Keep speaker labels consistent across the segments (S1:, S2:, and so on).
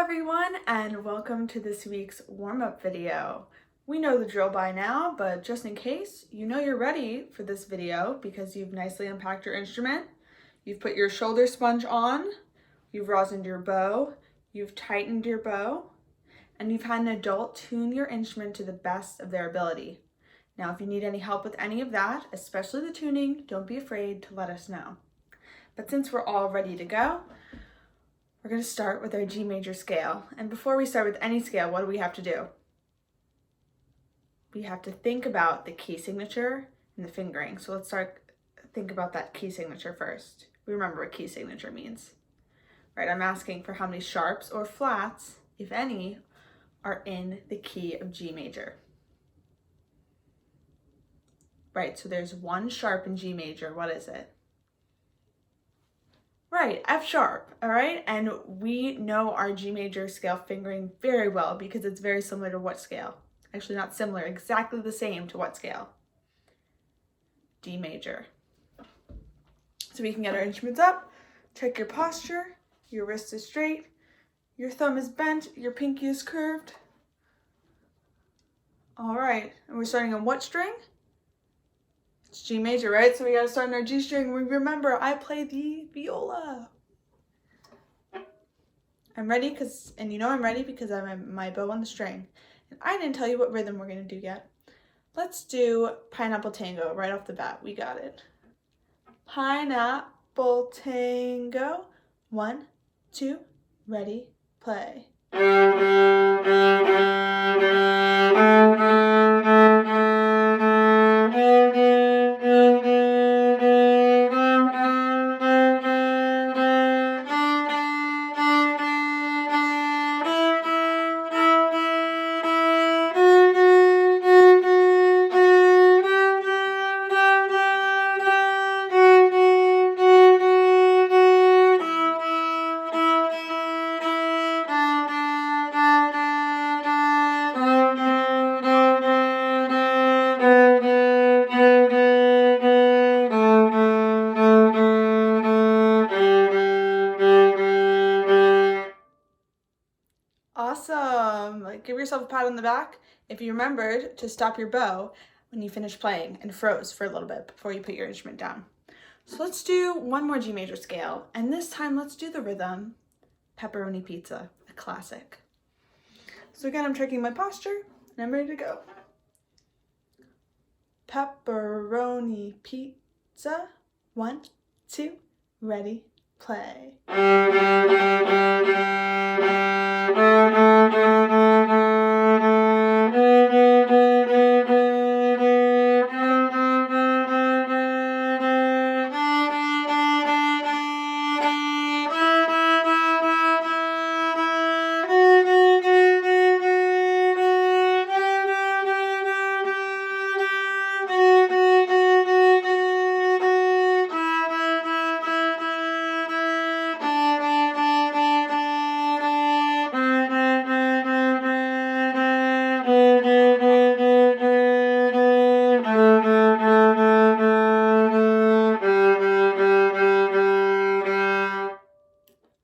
S1: everyone, and welcome to this week's warm-up video. We know the drill by now, but just in case, you know you're ready for this video because you've nicely unpacked your instrument, you've put your shoulder sponge on, you've rosined your bow, you've tightened your bow, and you've had an adult tune your instrument to the best of their ability. Now, if you need any help with any of that, especially the tuning, don't be afraid to let us know. But since we're all ready to go, we're going to start with our G major scale. And before we start with any scale, what do we have to do? We have to think about the key signature and the fingering. So let's think about that key signature first. We remember what key signature means, right? I'm asking for how many sharps or flats, if any, are in the key of G major. Right, so there's one sharp in G major. What is it? Right, F sharp, all right? And we know our G major scale fingering very well because it's very similar to what scale? Actually not similar, exactly the same to what scale? D major. So we can get our instruments up, check your posture, your wrist is straight, your thumb is bent, your pinky is curved. All right, and we're starting on what string? It's G major, right? So we gotta start on our G string. Remember, I play the viola. I'm ready and you know I'm ready because I have my bow on the string. And I didn't tell you what rhythm we're gonna do yet. Let's do Pineapple Tango right off the bat. We got it. Pineapple Tango. 1, 2, ready, play. Awesome. Give yourself a pat on the back if you remembered to stop your bow when you finished playing and froze for a little bit before you put your instrument down. So let's do one more G major scale, and this time let's do the rhythm Pepperoni Pizza, a classic. So again, I'm checking my posture and I'm ready to go. Pepperoni Pizza. 1, 2, ready, play.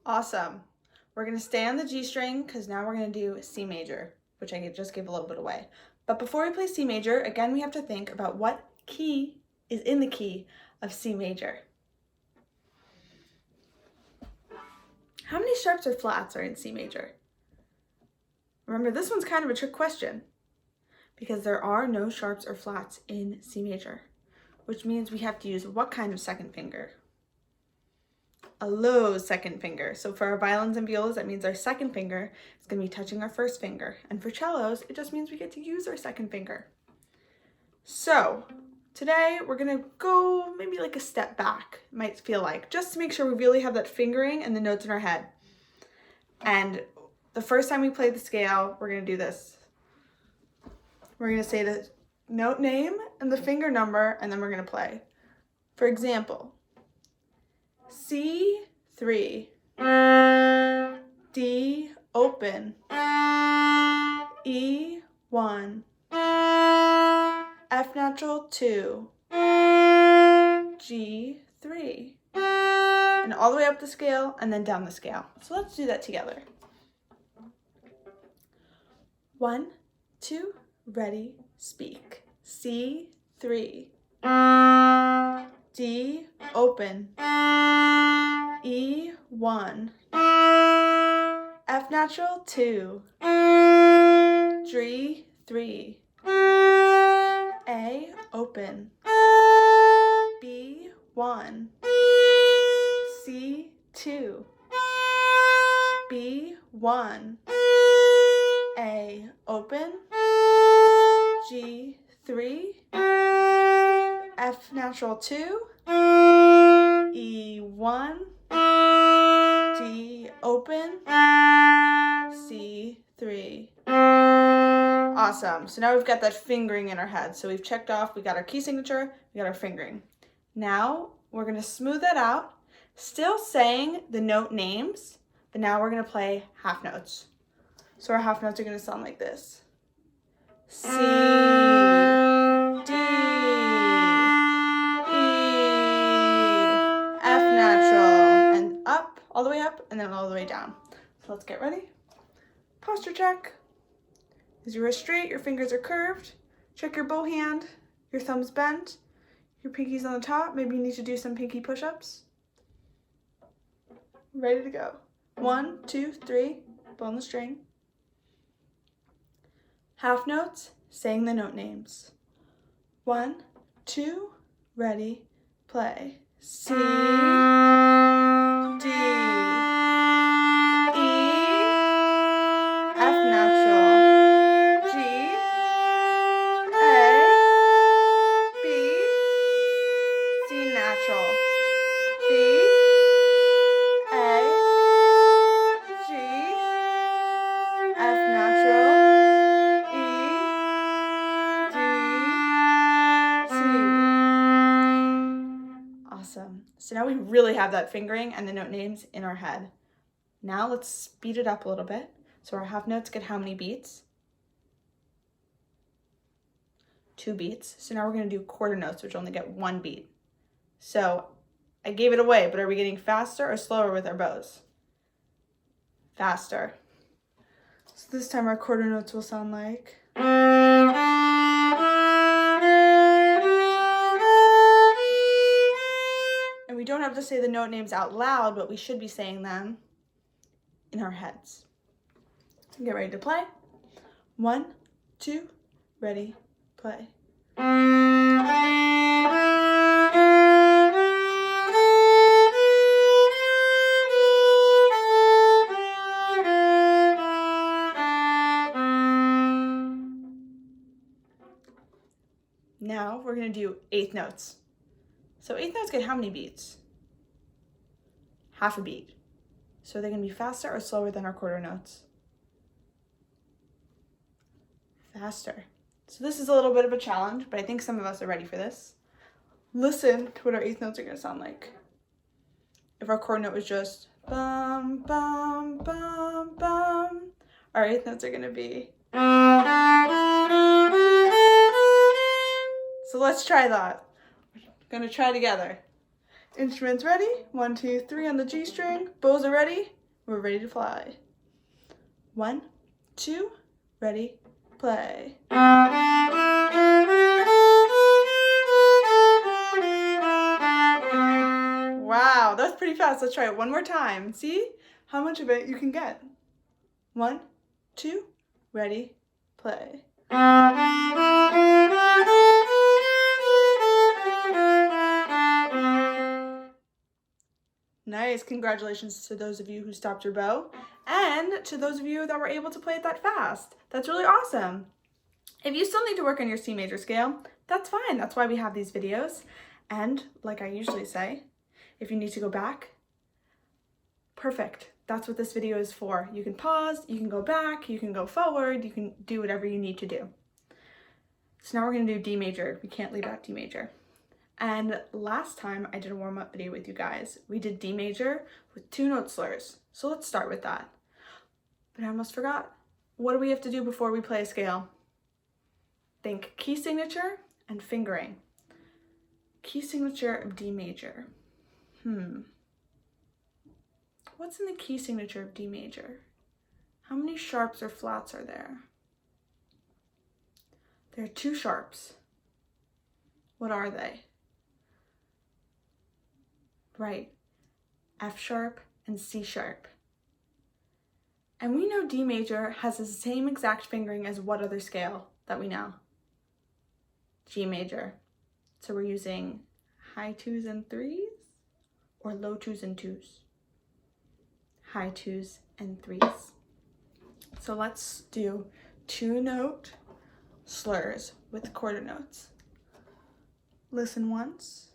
S1: Awesome. We're going to stay on the G string because now we're going to do C major, which I just gave a little bit away. But before we play C major, again, we have to think about what key is in the key of C major. How many sharps or flats are in C major? Remember, this one's kind of a trick question because there are no sharps or flats in C major, which means we have to use what kind of second finger? A low second finger. So for our violins and violas, that means our second finger is going to be touching our first finger. And for cellos, it just means we get to use our second finger. So today we're going to go maybe like a step back, it might feel like, just to make sure we really have that fingering and the notes in our head. And the first time we play the scale, we're going to do this. We're going to say the note name and the finger number, and then we're going to play. For example, C3, D open, E1, F natural 2, G3, and all the way up the scale and then down the scale. So let's do that together. 1, 2, ready, speak. C3. D, open. E1. F natural, 2. G, 3. A, open. B1. C2. B1. A, open. G3. F natural, 2. E1. D, open. C3. Awesome. So now we've got that fingering in our head. So we've checked off, we got our key signature, we got our fingering. Now we're going to smooth that out, still saying the note names, but now we're going to play half notes. So our half notes are going to sound like this. C, D, E, F natural, and up, all the way up, and then all the way down. So let's get ready. Posture check. Is your wrist straight? Your fingers are curved. Check your bow hand. Your thumbs bent. Your pinky's on the top. Maybe you need to do some pinky push-ups. Ready to go. 1, 2, 3. Bow on the string. Half notes, saying the note names. 1, 2, ready, play. C, D, E, F natural, G, A, B, C natural, B, A, G, F natural, Awesome. So now we really have that fingering and the note names in our head. Now let's speed it up a little bit. So our half notes get how many beats? 2 beats. So now we're going to do quarter notes, which only get 1 beat. So I gave it away, but are we getting faster or slower with our bows? Faster. So this time our quarter notes will sound like... We don't have to say the note names out loud, but we should be saying them in our heads. Get ready to play. 1, 2, ready, play. Now we're going to do eighth notes. So eighth notes get how many beats? Half a beat. So they're going to be faster or slower than our quarter notes? Faster. So this is a little bit of a challenge, but I think some of us are ready for this. Listen to what our eighth notes are going to sound like. If our quarter note was just bum, bum, bum, bum, our eighth notes are going to be... So let's try that. We're going to try together. Instruments ready? 1, 2, 3 on the G string. Bows are ready? We're ready to fly. 1, 2, ready, play. Wow, that's pretty fast. Let's try it one more time. See how much of it you can get. 1, 2, ready, play. Nice. Congratulations to those of you who stopped your bow and to those of you that were able to play it that fast. That's really awesome. If you still need to work on your C major scale, that's fine. That's why we have these videos. And like I usually say, if you need to go back, perfect. That's what this video is for. You can pause, you can go back, you can go forward, you can do whatever you need to do. So now we're going to do D major. We can't leave out D major. And last time I did a warm-up video with you guys, we did D major with 2 note slurs. So let's start with that. But I almost forgot. What do we have to do before we play a scale? Think key signature and fingering. Key signature of D major. What's in the key signature of D major? How many sharps or flats are there? There are two sharps. What are they? Right, F sharp and C sharp. And we know D major has the same exact fingering as what other scale that we know? G major. So we're using high 2s and 3s or low 2s and 2s? High 2s and 3s. So let's do 2-note slurs with quarter notes. Listen once.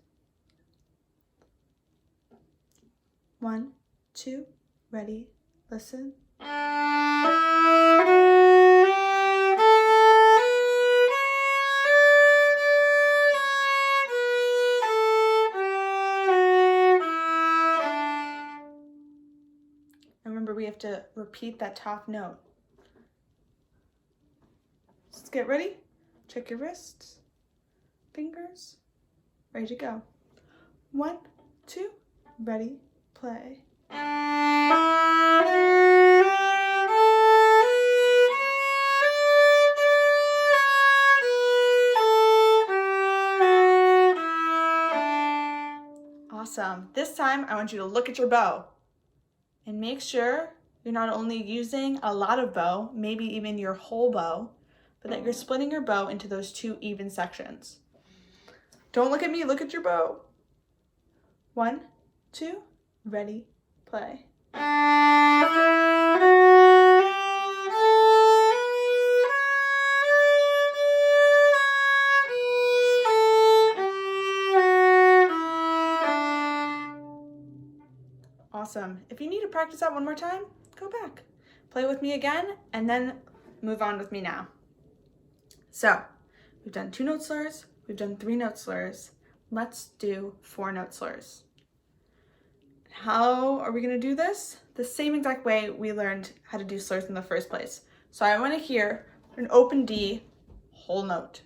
S1: 1, 2, ready, listen. Remember, we have to repeat that top note. Let's get ready. Check your wrists, fingers, ready to go. 1, 2, ready, play. Awesome. This time, I want you to look at your bow and make sure you're not only using a lot of bow, maybe even your whole bow, but that you're splitting your bow into those 2 even sections. Don't look at me, look at your bow. 1, 2, ready, play. Awesome. If you need to practice that one more time, go back. Play with me again, and then move on with me now. So, we've done 2-note slurs, we've done 3-note slurs. Let's do 4-note slurs. How are we going to do this? The same exact way we learned how to do slurs in the first place. So I want to hear an open D, whole note.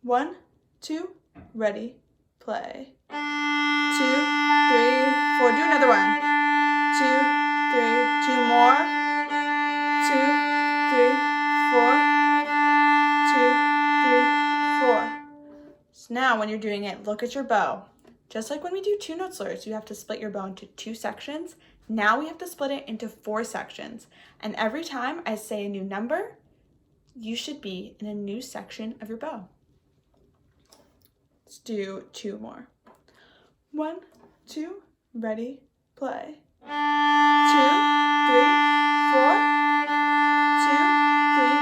S1: 1, 2, ready, play. 2, 3, 4. Do another one. 2, 3, 2 more. 2, 3, 4. 2, 3, 4. So now when you're doing it, look at your bow. Just like when we do 2-note slurs, you have to split your bow into 2 sections. Now we have to split it into 4 sections. And every time I say a new number, you should be in a new section of your bow. Let's do 2 more. 1, 2, ready, play. 2, 3, 4. 2, 3,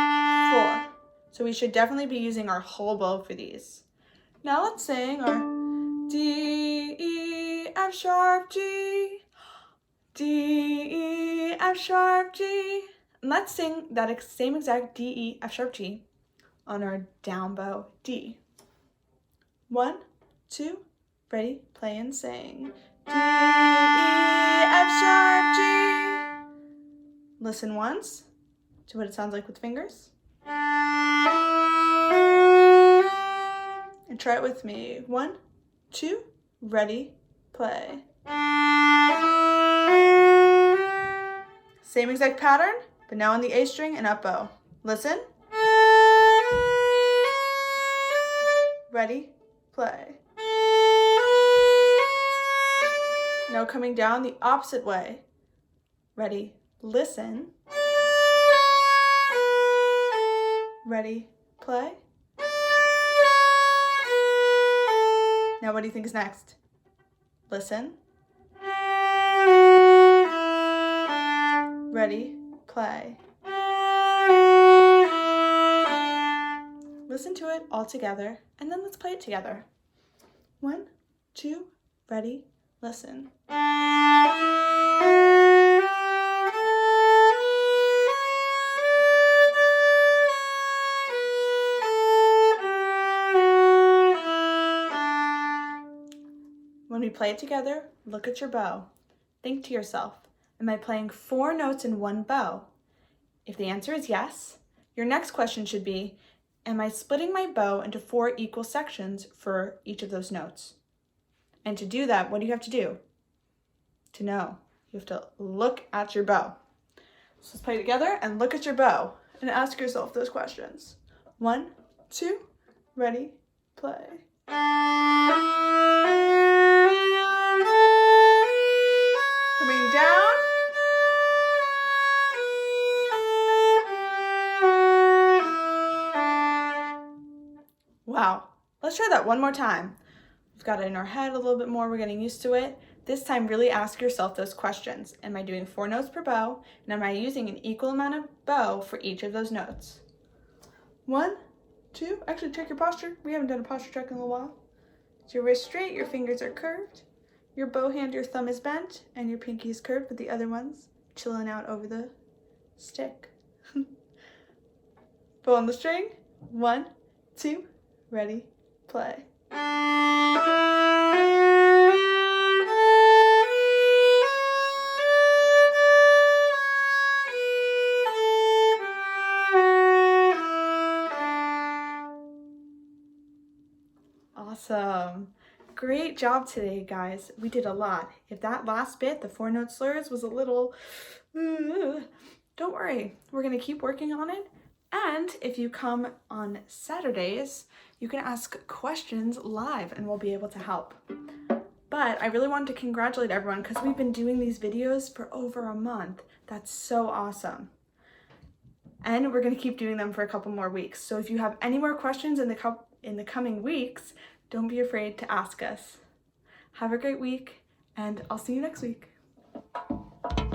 S1: 4. So we should definitely be using our whole bow for these. Now let's sing our D, E, F sharp, G, D, E, F sharp, G. And let's sing that same exact D, E, F sharp, G on our down bow D. 1, 2, ready, play and sing. D, E, F sharp, G. Listen once to what it sounds like with fingers. And try it with me. 1, 2, ready, play. Same exact pattern, but now on the A string and up bow. Listen. Ready, play. Now coming down the opposite way. Ready, listen. Ready, play. Now what do you think is next? Listen. Ready, play. Listen to it all together, and then let's play it together. 1, 2, ready, listen. When we play it together, look at your bow. Think to yourself, am I playing 4 notes in one bow? If the answer is yes, your next question should be, am I splitting my bow into 4 equal sections for each of those notes? And to do that, what do you have to do? To know, you have to look at your bow. So let's play together and look at your bow and ask yourself those questions. 1, 2, ready, play. Coming down. Wow. Let's try that one more time. We've got it in our head a little bit more. We're getting used to it. This time, really ask yourself those questions. Am I doing 4 notes per bow? And am I using an equal amount of bow for each of those notes? 1, 2, actually check your posture. We haven't done a posture check in a little while. Is your wrist straight? Your fingers are curved. Your bow hand, your thumb is bent, and your pinky is curved with the other ones chilling out over the stick. Bow on the string. 1, 2, ready, play. Awesome. Great job today, guys. We did a lot. If that last bit, the 4 note slurs, was a little, don't worry. We're going to keep working on it. And if you come on Saturdays, you can ask questions live and we'll be able to help. But I really wanted to congratulate everyone because we've been doing these videos for over a month. That's so awesome. And we're going to keep doing them for a couple more weeks. So if you have any more questions in the coming weeks, don't be afraid to ask us. Have a great week, and I'll see you next week.